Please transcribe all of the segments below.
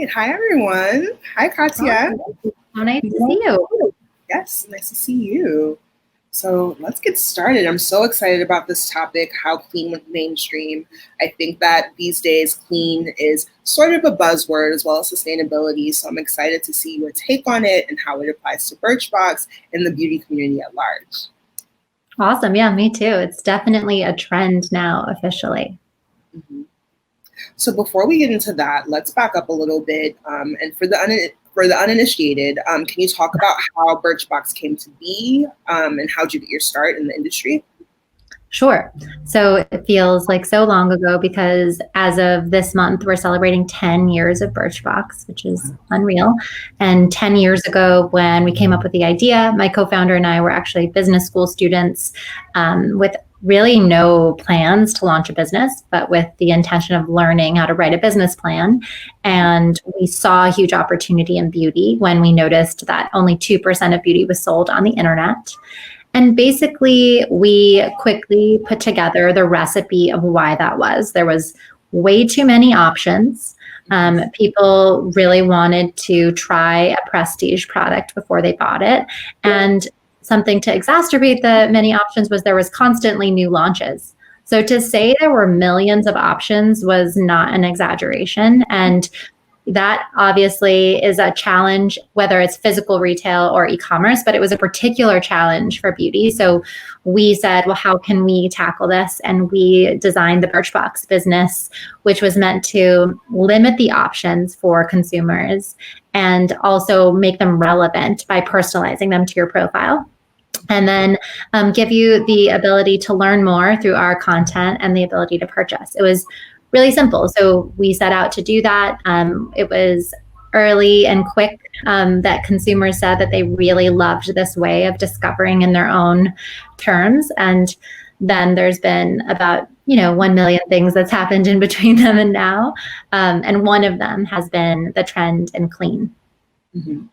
right. Hi, everyone. Hi, Katia. So nice to see you. Yes, nice to see you. So let's get started. I'm so excited about this topic, how clean went mainstream. I think that these days clean is sort of a buzzword as well as sustainability. So I'm excited to see your take on it and how it applies to Birchbox and the beauty community at large. Awesome. Yeah, me too. It's definitely a trend now officially. Mm-hmm. So before we get into that, let's back up a little bit. And for the uninitiated, can you talk about how Birchbox came to be and how did you get your start in the industry? Sure. So it feels like so long ago because as of this month, we're celebrating 10 years of Birchbox, which is unreal. And 10 years ago, when we came up with the idea, my co-founder and I were actually business school students with really no plans to launch a business, but with the intention of learning how to write a business plan. And we saw a huge opportunity in beauty when we noticed that only 2% of beauty was sold on the internet. And basically, we quickly put together the recipe of why that was. There was way too many options. People really wanted to try a prestige product before they bought it. And something to exacerbate the many options was there was constantly new launches. So to say there were millions of options was not an exaggeration. And that obviously is a challenge, whether it's physical retail or e-commerce, but it was a particular challenge for beauty. So we said, well, how can we tackle this? And we designed the Birchbox business, which was meant to limit the options for consumers and also make them relevant by personalizing them to your profile. And then give you the ability to learn more through our content and the ability to purchase. It was really simple. So we set out to do that. It was early and quick that consumers said that they really loved this way of discovering in their own terms. And then there's been about 1 million things that's happened in between them and now. And one of them has been the trend in clean. Mm-hmm.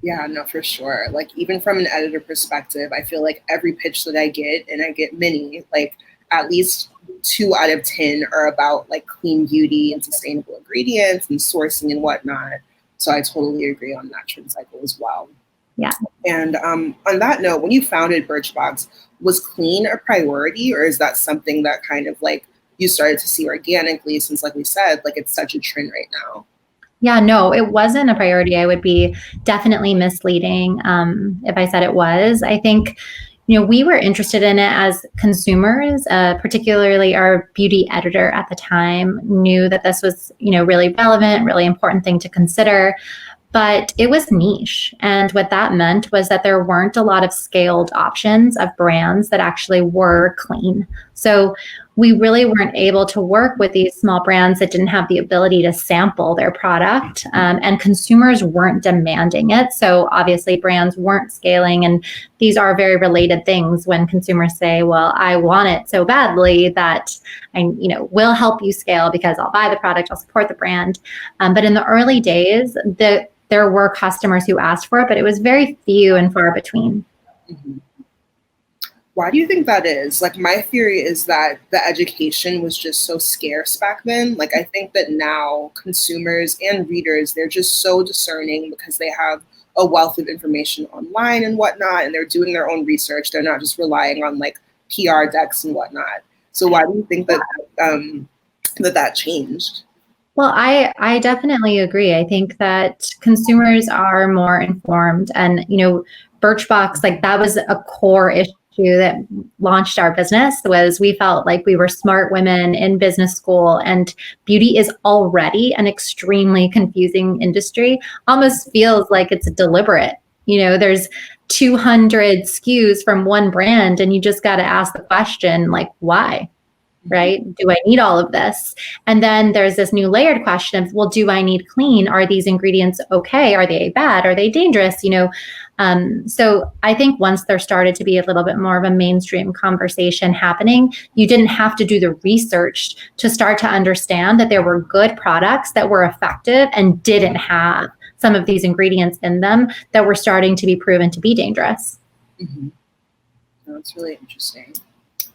Yeah, no, for sure. Like even from an editor perspective, I feel like every pitch that I get, and I get many, like at least 2 out of 10 are about like clean beauty and sustainable ingredients and sourcing and whatnot. So I totally agree on that trend cycle as well. Yeah. And on that note, when you founded Birchbox, was clean a priority, or is that something that kind of like you started to see organically since, like we said, like it's such a trend right now? Yeah, no, it wasn't a priority. I would be definitely misleading if I said it was. I think, we were interested in it as consumers, particularly our beauty editor at the time knew that this was, really relevant, really important thing to consider. But it was niche. And what that meant was that there weren't a lot of scaled options of brands that actually were clean. So we really weren't able to work with these small brands that didn't have the ability to sample their product, and consumers weren't demanding it. So obviously brands weren't scaling. And these are very related things when consumers say, well, I want it so badly that I will help you scale because I'll buy the product, I'll support the brand. But in the early days, there were customers who asked for it, but it was very few and far between. Mm-hmm. Why do you think that is? Like my theory is that the education was just so scarce back then. Like I think that now consumers and readers, they're just so discerning because they have a wealth of information online and whatnot, and they're doing their own research. They're not just relying on like PR decks and whatnot. So why do you think that that changed? Well, I definitely agree. I think that consumers are more informed and, Birchbox, like that was a core issue that launched our business was we felt like we were smart women in business school and beauty is already an extremely confusing industry. Almost feels like it's deliberate. There's 200 SKUs from one brand and you just got to ask the question, like, why? Right? Do I need all of this? And then there's this new layered question of, well, do I need clean? Are these ingredients okay? Are they bad? Are they dangerous? So I think once there started to be a little bit more of a mainstream conversation happening, you didn't have to do the research to start to understand that there were good products that were effective and didn't have some of these ingredients in them that were starting to be proven to be dangerous. Mm-hmm. That's really interesting.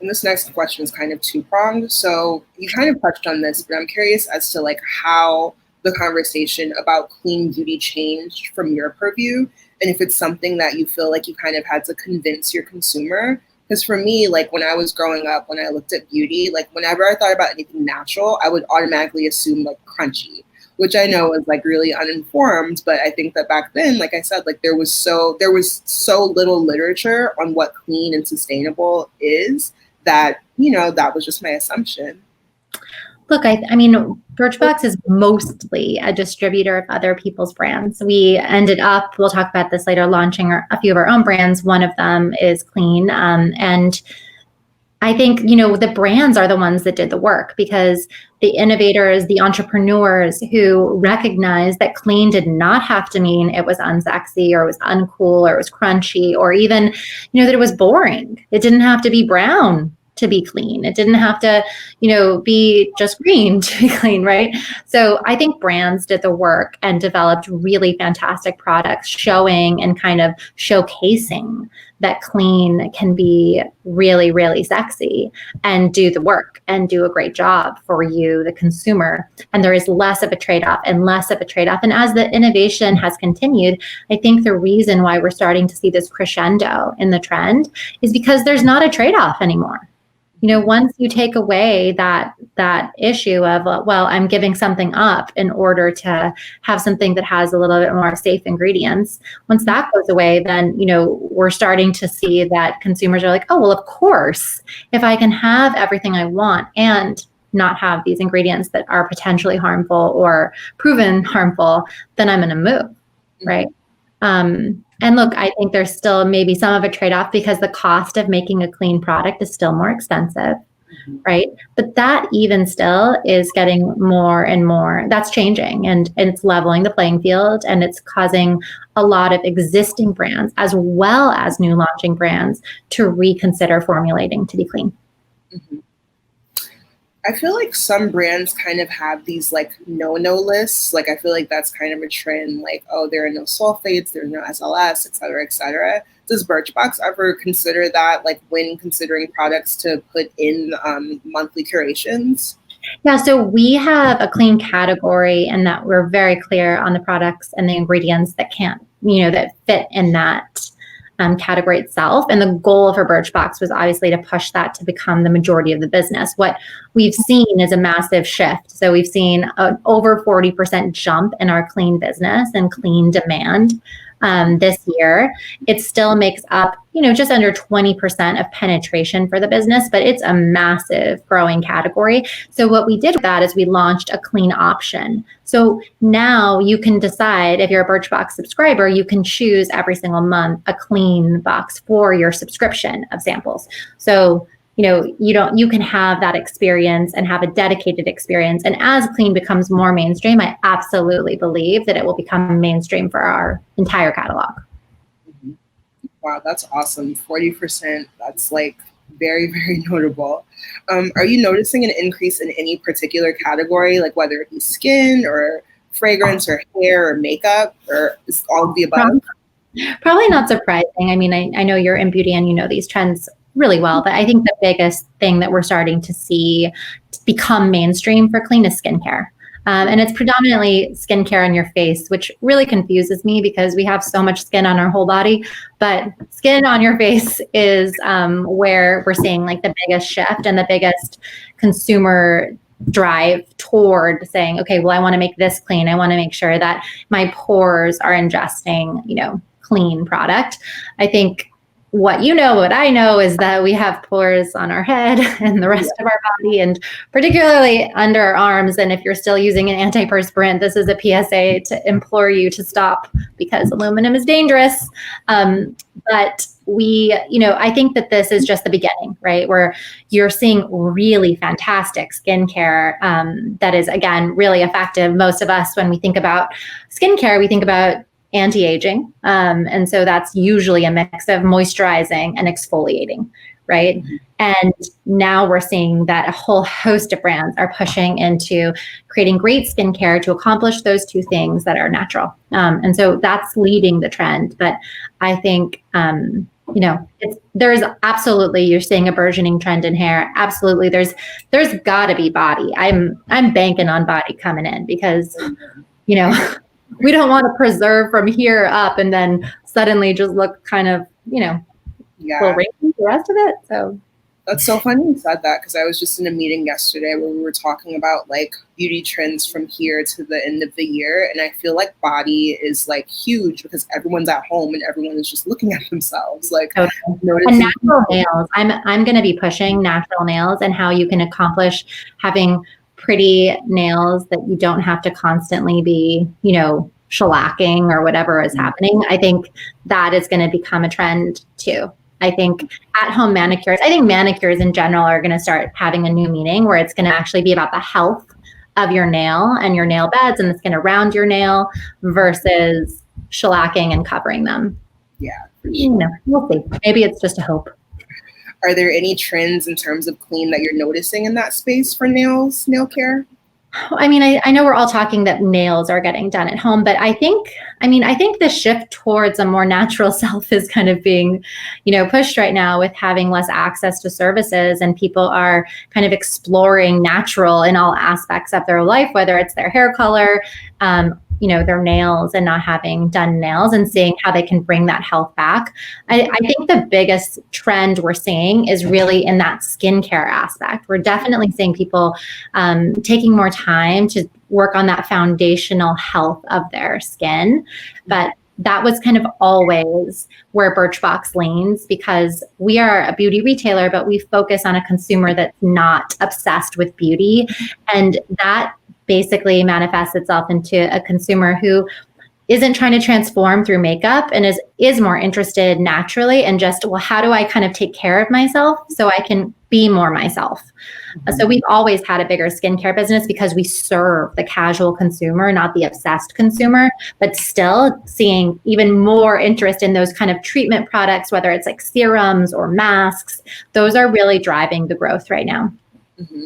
And this next question is kind of two-pronged. So you kind of touched on this, but I'm curious as to like how the conversation about clean beauty changed from your purview, and if it's something that you feel like you kind of had to convince your consumer. Because for me, like when I was growing up, when I looked at beauty, like whenever I thought about anything natural, I would automatically assume like crunchy, which I know is like really uninformed. But I think that back then, like I said, like there was so little literature on what clean and sustainable is that, you know, that was just my assumption. Look, I mean, Birchbox is mostly a distributor of other people's brands. We ended up, we'll talk about this later, launching a few of our own brands. One of them is Clean. And I think, you know, the brands are the ones that did the work, because the innovators, the entrepreneurs who recognized that clean did not have to mean it was unsexy or it was uncool or it was crunchy or even, you know, that it was boring. It didn't have to be brown to be clean. It didn't have to, you know, be just green to be clean, right? So I think brands did the work and developed really fantastic products showing and kind of showcasing that clean can be really, really sexy and do the work and do a great job for you, the consumer. And there is less of a trade-off and less of a trade-off. And as the innovation has continued, I think the reason why we're starting to see this crescendo in the trend is because there's not a trade-off anymore. You know, once you take away that issue of, well, I'm giving something up in order to have something that has a little bit more safe ingredients. Once that goes away, then, you know, we're starting to see that consumers are like, oh, well, of course, if I can have everything I want and not have these ingredients that are potentially harmful or proven harmful, then I'm going to move, right? And look, I think there's still maybe some of a trade-off because the cost of making a clean product is still more expensive, right? But that even still is getting more and more, that's changing, and it's leveling the playing field, and it's causing a lot of existing brands as well as new launching brands to reconsider formulating to be clean. Mm-hmm. I feel like some brands kind of have these like no lists. Like I feel like that's kind of a trend. Like, oh, there are no sulfates, there are no SLS, et cetera, et cetera. Does Birchbox ever consider that, like when considering products to put in monthly curations? Yeah, so we have a clean category, and that we're very clear on the products and the ingredients that can't, you know, that fit in that category itself. And the goal for Birchbox was obviously to push that to become the majority of the business. What we've seen is a massive shift. So we've seen an over 40% jump in our clean business and clean demand this year. It still makes up, you know, just under 20% of penetration for the business, but it's a massive growing category. So what we did with that is we launched a clean option. So now you can decide, if you're a Birchbox subscriber, you can choose every single month a clean box for your subscription of samples. So, you know, you can have that experience and have a dedicated experience. And as clean becomes more mainstream, I absolutely believe that it will become mainstream for our entire catalog. Mm-hmm. Wow, that's awesome. 40%, that's like very, very notable. Are you noticing an increase in any particular category, like whether it be skin or fragrance or hair or makeup, or is all of the above? Probably not surprising. I mean, I know you're in beauty and you know these trends really well, but I think the biggest thing that we're starting to see become mainstream for clean is skincare. And it's predominantly skincare on your face, which really confuses me because we have so much skin on our whole body, but skin on your face is where we're seeing like the biggest shift and the biggest consumer drive toward saying, okay, well, I want to make this clean. I want to make sure that my pores are ingesting, you know, clean product. I think what I know is that we have pores on our head and the rest of our body, and particularly under our arms. And if you're still using an antiperspirant, this is a PSA to implore you to stop because aluminum is dangerous. But I think that this is just the beginning, right? Where you're seeing really fantastic skincare that is, again, really effective. Most of us, when we think about skincare, we think about anti-aging. And so that's usually a mix of moisturizing and exfoliating, right? Mm-hmm. And now we're seeing that a whole host of brands are pushing into creating great skincare to accomplish those two things that are natural. And so that's leading the trend. But I think there's absolutely, you're seeing a burgeoning trend in hair. Absolutely. There's gotta be body. I'm banking on body coming in because, we don't want to preserve from here up and then suddenly just look kind of, little wrinkly, the rest of it. So that's so funny you said that, because I was just in a meeting yesterday where we were talking about like beauty trends from here to the end of the year. And I feel like body is like huge because everyone's at home and everyone is just looking at themselves. Like, and natural nails. I'm going to be pushing natural nails and how you can accomplish having pretty nails that you don't have to constantly be, shellacking or whatever is happening. I think that is going to become a trend too. I think at-home manicures, I think manicures in general are going to start having a new meaning where it's going to actually be about the health of your nail and your nail beds and the skin around your nail versus shellacking and covering them. Yeah, for sure. We'll see. Maybe it's just a hope. Are there any trends in terms of clean that you're noticing in that space for nails, nail care? I mean, I know we're all talking that nails are getting done at home, but I think the shift towards a more natural self is kind of being, pushed right now with having less access to services, and people are kind of exploring natural in all aspects of their life, whether it's their hair color, their nails and not having done nails and seeing how they can bring that health back. I think the biggest trend we're seeing is really in that skincare aspect. We're definitely seeing people taking more time to work on that foundational health of their skin. But that was kind of always where Birchbox leans, because we are a beauty retailer, but we focus on a consumer that's not obsessed with beauty. And that basically manifests itself into a consumer who isn't trying to transform through makeup and is more interested naturally and just, well, how do I kind of take care of myself so I can be more myself? Mm-hmm. So we've always had a bigger skincare business because we serve the casual consumer, not the obsessed consumer, but still seeing even more interest in those kind of treatment products, whether it's like serums or masks. Those are really driving the growth right now. Mm-hmm.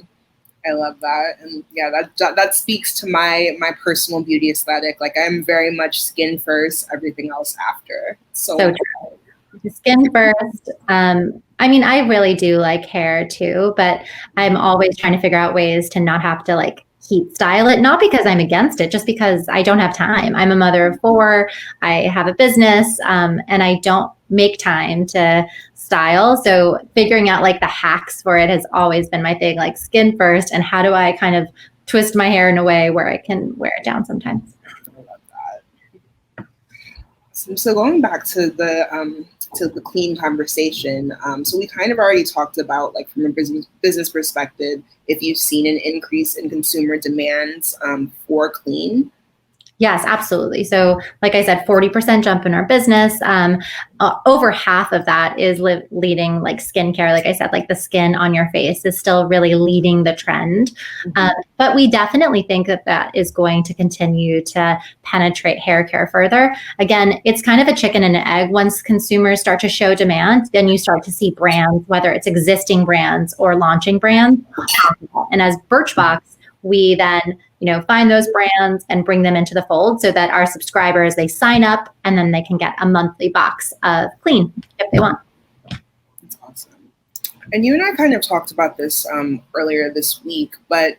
I love that. And yeah, that speaks to my personal beauty aesthetic. Like, I'm very much skin first, everything else after. So true. Skin first. I really do like hair too, but I'm always trying to figure out ways to not have to like heat style it, not because I'm against it, just because I don't have time. I'm a mother of 4. I have a business, and I don't make time to style. So figuring out like the hacks for it has always been my thing, like skin first, and how do I kind of twist my hair in a way where I can wear it down sometimes. I love that. So going back to the clean conversation, so we kind of already talked about, like, from a business perspective, if you've seen an increase in consumer demands for clean. Yes, absolutely. So like I said, 40% jump in our business. Over half of that is leading like skincare. Like I said, like the skin on your face is still really leading the trend. Mm-hmm. But we definitely think that is going to continue to penetrate hair care further. Again, it's kind of a chicken and an egg. Once consumers start to show demand, then you start to see brands, whether it's existing brands or launching brands. And as Birchbox, we then find those brands and bring them into the fold so that our subscribers, they sign up and then they can get a monthly box of clean if they want. That's awesome. And you and I kind of talked about this earlier this week, but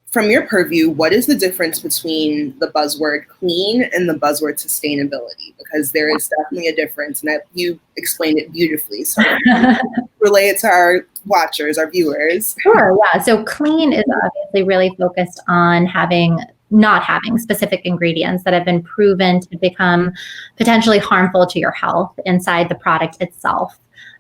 from your purview, what is the difference between the buzzword clean and the buzzword sustainability? Because there is definitely a difference, and you explained it beautifully. So relay it to our watchers, our viewers. Sure, yeah. So clean is obviously really focused on not having specific ingredients that have been proven to become potentially harmful to your health inside the product itself.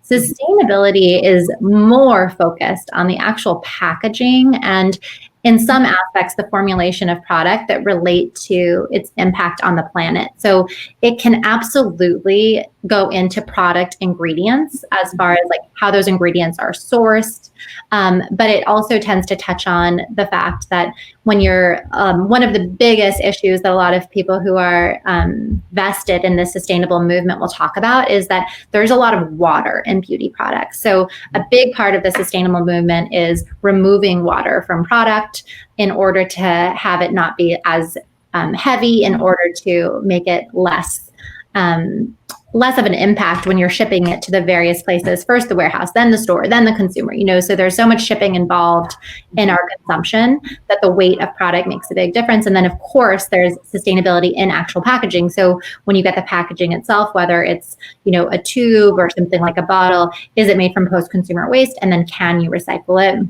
Sustainability is more focused on the actual packaging and, in some aspects, the formulation of product that relate to its impact on the planet. So it can absolutely go into product ingredients as far as like how those ingredients are sourced. But it also tends to touch on the fact that when you're, one of the biggest issues that a lot of people who are vested in the sustainable movement will talk about is that there's a lot of water in beauty products. So a big part of the sustainable movement is removing water from product in order to have it not be as heavy, in order to make it less less of an impact when you're shipping it to the various places, first the warehouse, then the store, then the consumer, so there's so much shipping involved in our consumption that the weight of product makes a big difference. And then of course there's sustainability in actual packaging. So when you get the packaging itself, whether it's, a tube or something like a bottle, is it made from post-consumer waste? And then can you recycle it?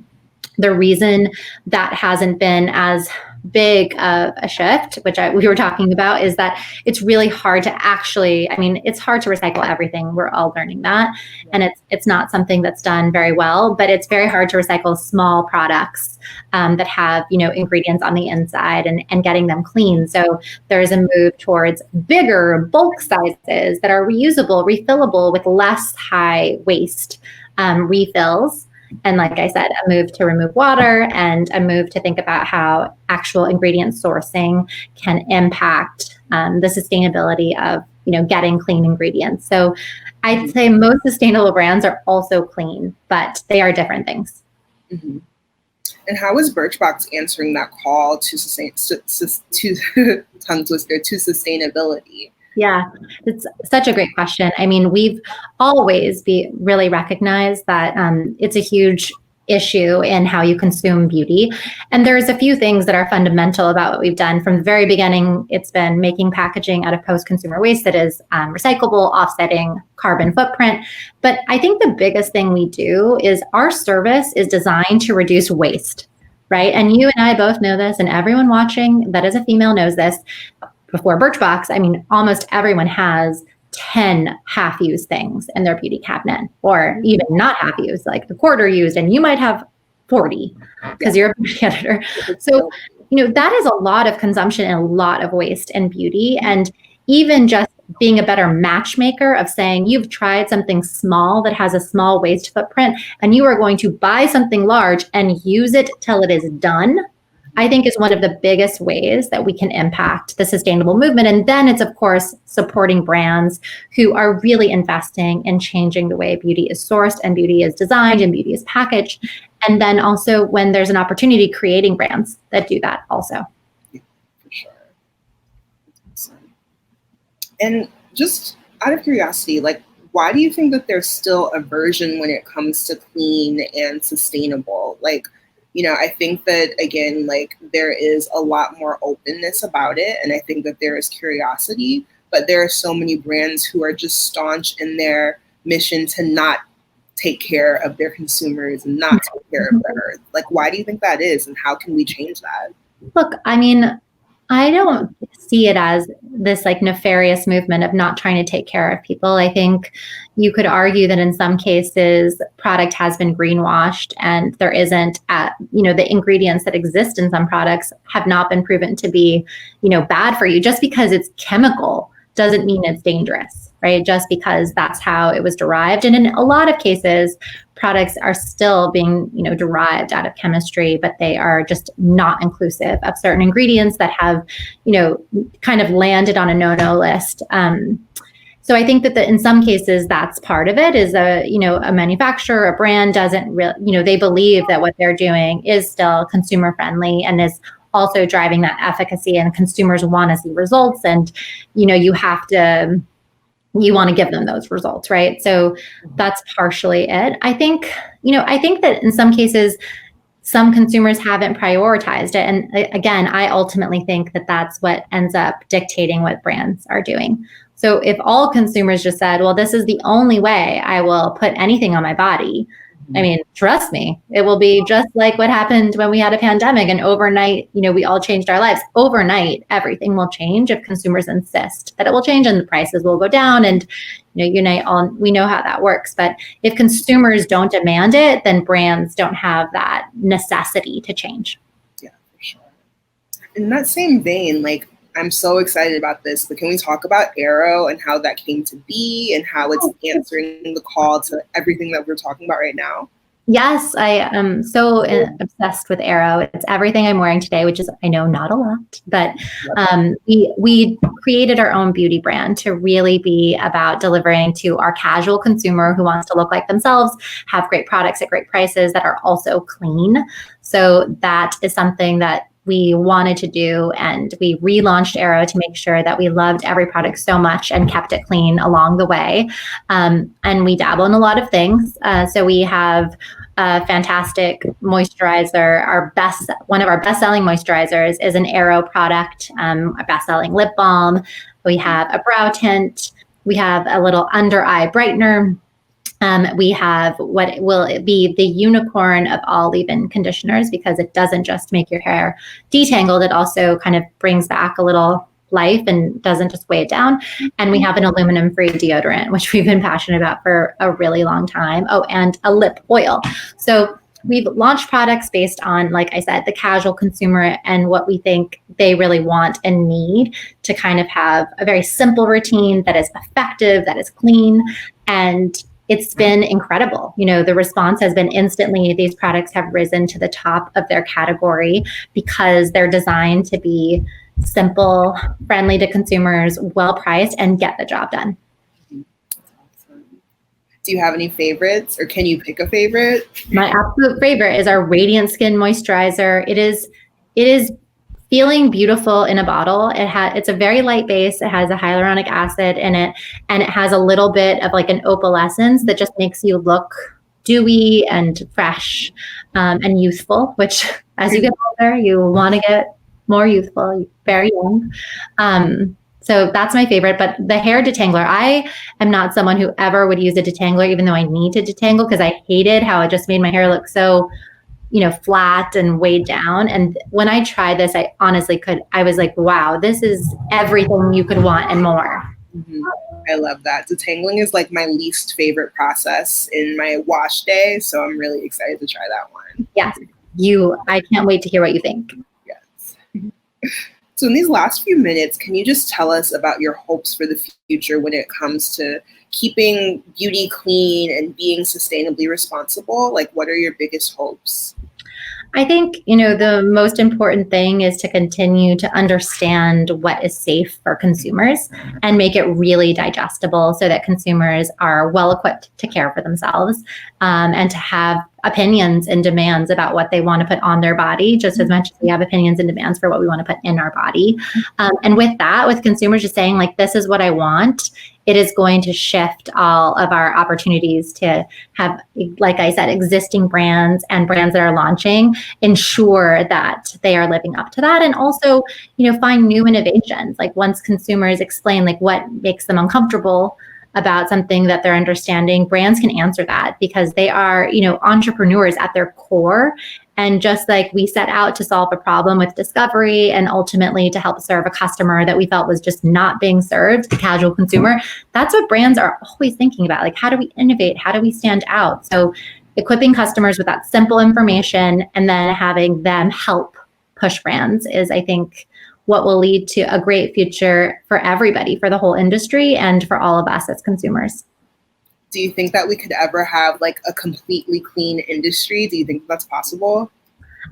The reason that hasn't been as big a shift, which we were talking about, is that it's really hard to it's hard to recycle everything. We're all learning that. And it's not something that's done very well, but it's very hard to recycle small products that have, ingredients on the inside and getting them clean. So there's a move towards bigger bulk sizes that are reusable, refillable with less high waste refills. And like I said, a move to remove water and a move to think about how actual ingredient sourcing can impact the sustainability of, getting clean ingredients. So I'd say most sustainable brands are also clean, but they are different things. Mm-hmm. And how is Birchbox answering that call to tongue twister, to sustainability? Yeah, it's such a great question. We've always really recognized that it's a huge issue in how you consume beauty. And there's a few things that are fundamental about what we've done. From the very beginning, it's been making packaging out of post-consumer waste that is recyclable, offsetting carbon footprint. But I think the biggest thing we do is our service is designed to reduce waste, right? And you and I both know this, and everyone watching that is a female knows this. Before Birchbox, almost everyone has 10 half-used things in their beauty cabinet, or even not half-used, like the quarter used, and you might have 40 because you're a beauty editor. So, that is a lot of consumption and a lot of waste in beauty. And even just being a better matchmaker of saying you've tried something small that has a small waste footprint, and you are going to buy something large and use it till it is done, I think is one of the biggest ways that we can impact the sustainable movement. And then it's, of course, supporting brands who are really investing in changing the way beauty is sourced and beauty is designed and beauty is packaged. And then also when there's an opportunity, creating brands that do that also. Yeah, for sure. And just out of curiosity, why do you think that there's still aversion when it comes to clean and sustainable? I think that, again, there is a lot more openness about it. And I think that there is curiosity, but there are so many brands who are just staunch in their mission to not take care of their consumers and not take care of the earth. Why do you think that is? And how can we change that? Look, I don't see it as this nefarious movement of not trying to take care of people. I think you could argue that in some cases product has been greenwashed and there isn't, the ingredients that exist in some products have not been proven to be, bad for you. Just because it's chemical doesn't mean it's dangerous, right? Just because that's how it was derived. And in a lot of cases, products are still being, derived out of chemistry, but they are just not inclusive of certain ingredients that have, kind of landed on a no-no list. So I think that in some cases, that's part of it is a manufacturer, a brand doesn't really, they believe that what they're doing is still consumer friendly and is also driving that efficacy, and consumers want to see results. And, you want to give them those results, right? So that's partially it. I think that in some cases, some consumers haven't prioritized it. And again, I ultimately think that that's what ends up dictating what brands are doing. So if all consumers just said, well, this is the only way I will put anything on my body, trust me, it will be just like what happened when we had a pandemic and overnight, we all changed our lives. Overnight, everything will change if consumers insist that it will change and the prices will go down. And, we know how that works. But if consumers don't demand it, then brands don't have that necessity to change. Yeah, for sure. In that same vein, I'm so excited about this, but can we talk about Arrow and how that came to be and how it's answering the call to everything that we're talking about right now? Yes, I am so obsessed with Arrow. It's everything I'm wearing today, which is, I know, not a lot, but we created our own beauty brand to really be about delivering to our casual consumer who wants to look like themselves, have great products at great prices that are also clean. So that is something that we wanted to do. And we relaunched Aero to make sure that we loved every product so much and kept it clean along the way. And we dabble in a lot of things. So we have a fantastic moisturizer. One of our best-selling moisturizers is an Aero product, a best-selling lip balm. We have a brow tint. We have a little under eye brightener. We have what will be the unicorn of all leave-in conditioners, because it doesn't just make your hair detangled, it also kind of brings back a little life and doesn't just weigh it down. And we have an aluminum-free deodorant, which we've been passionate about for a really long time. Oh, and a lip oil. So we've launched products based on, like I said, the casual consumer and what we think they really want and need to kind of have a very simple routine that is effective, that is clean. And it's been incredible. The response has been instantly. These products have risen to the top of their category because they're designed to be simple, friendly to consumers, well priced, and get the job done. Awesome. Do you have any favorites, or can you pick a favorite? My absolute favorite is our Radiant Skin Moisturizer. It is feeling beautiful in a bottle. It's a very light base. It has a hyaluronic acid in it, and it has a little bit of like an opalescence that just makes you look dewy and fresh and youthful, which as you get older, you want to get more youthful, very young. So that's my favorite. But the hair detangler, I am not someone who ever would use a detangler, even though I need to detangle, because I hated how it just made my hair look so flat and weighed down. And when I tried this, I honestly I was like, wow, this is everything you could want and more. Mm-hmm. I love that. Detangling is like my least favorite process in my wash day. So I'm really excited to try that one. Yes. I can't wait to hear what you think. Yes. So in these last few minutes, can you just tell us about your hopes for the future when it comes to keeping beauty clean and being sustainably responsible? Like, what are your biggest hopes? I think, the most important thing is to continue to understand what is safe for consumers and make it really digestible so that consumers are well equipped to care for themselves and to have opinions and demands about what they want to put on their body, just as much as we have opinions and demands for what we want to put in our body. And with consumers just saying, like, this is what I want, it is going to shift all of our opportunities to have, like I said, existing brands and brands that are launching, ensure that they are living up to that. And also, find new innovations. Like, once consumers explain like what makes them uncomfortable about something that they're understanding, brands can answer that because they are, entrepreneurs at their core. And just like we set out to solve a problem with discovery and ultimately to help serve a customer that we felt was just not being served, the casual consumer, that's what brands are always thinking about. Like, how do we innovate? How do we stand out? So equipping customers with that simple information and then having them help push brands is, I think, what will lead to a great future for everybody, for the whole industry, and for all of us as consumers. Do you think that we could ever have like a completely clean industry? Do you think that's possible?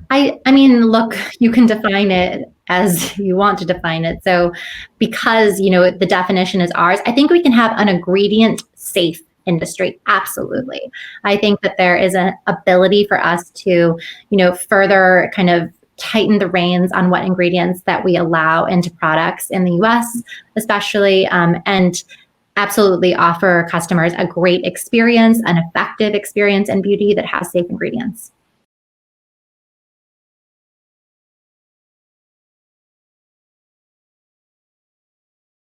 I mean, look, you can define it as you want to define it. So because, the definition is ours, I think we can have an ingredient safe industry. Absolutely. I think that there is an ability for us to, further kind of tighten the reins on what ingredients that we allow into products in the US, especially, and absolutely offer customers a great experience, an effective experience in beauty that has safe ingredients.